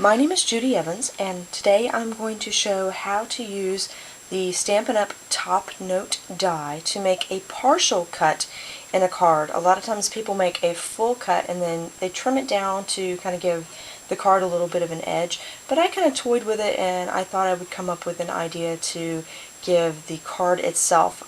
My name is Judy Evans, and today I'm going to show how to use the Stampin' Up! Top Note die to make a partial cut in a card. A lot of times people make a full cut and then they trim it down to kind of give the card a little bit of an edge, but I kind of toyed with it and I thought I would come up with an idea to give the card itself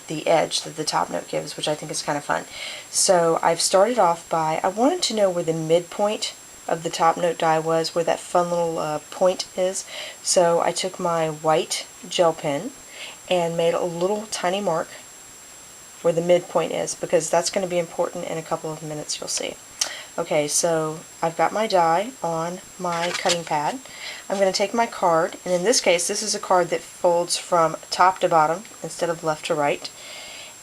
the edge that the top note gives, which I think is kind of fun. So I've started off by, I wanted to know where the midpoint of the top note die was, where that fun little point is. So I took my white gel pen and made a little tiny mark where the midpoint is, because that's going to be important in a couple of minutes, you'll see. Okay, so I've got my die on my cutting pad. I'm going to take my card, and in this case this is a card that folds from top to bottom instead of left to right,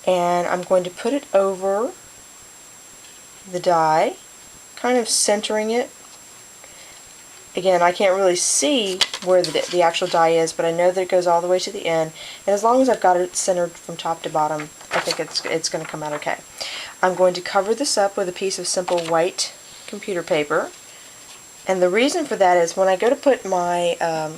and I'm going to put it over the die, kind of centering it. Again, I can't really see where the actual die is, but I know that it goes all the way to the end, and as long as I've got it centered from top to bottom, I think it's going to come out okay. I'm going to cover this up with a piece of simple white computer paper, and the reason for that is when I go to put my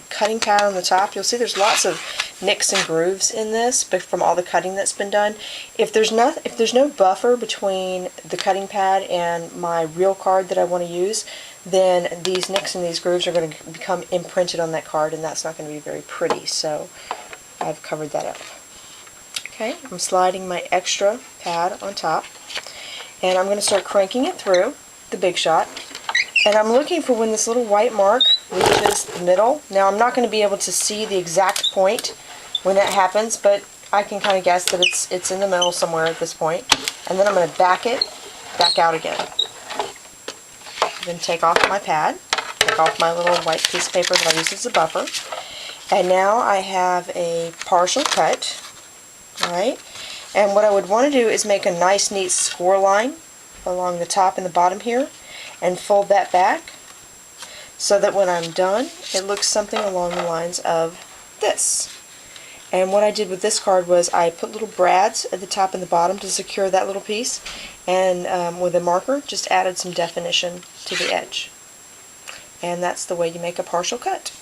cutting pad on the top, you'll see there's lots of nicks and grooves in this from all the cutting that's been done. If there's no buffer between the cutting pad and my real card that I want to use, then these nicks and these grooves are going to become imprinted on that card, and that's not going to be very pretty. So I've covered that up. Okay, I'm sliding my extra pad on top, and I'm going to start cranking it through the Big Shot. And I'm looking for when this little white mark reaches the middle. Now I'm not going to be able to see the exact point when that happens, but I can kind of guess that it's in the middle somewhere at this point. And then I'm going to back out again. Then take off my pad, take off my little white piece of paper that I use as a buffer. And now I have a partial cut, alright? And what I would want to do is make a nice neat score line along the top and the bottom here, and fold that back so that when I'm done it looks something along the lines of this. And what I did with this card was I put little brads at the top and the bottom to secure that little piece, and with a marker just added some definition to the edge. And that's the way you make a partial cut.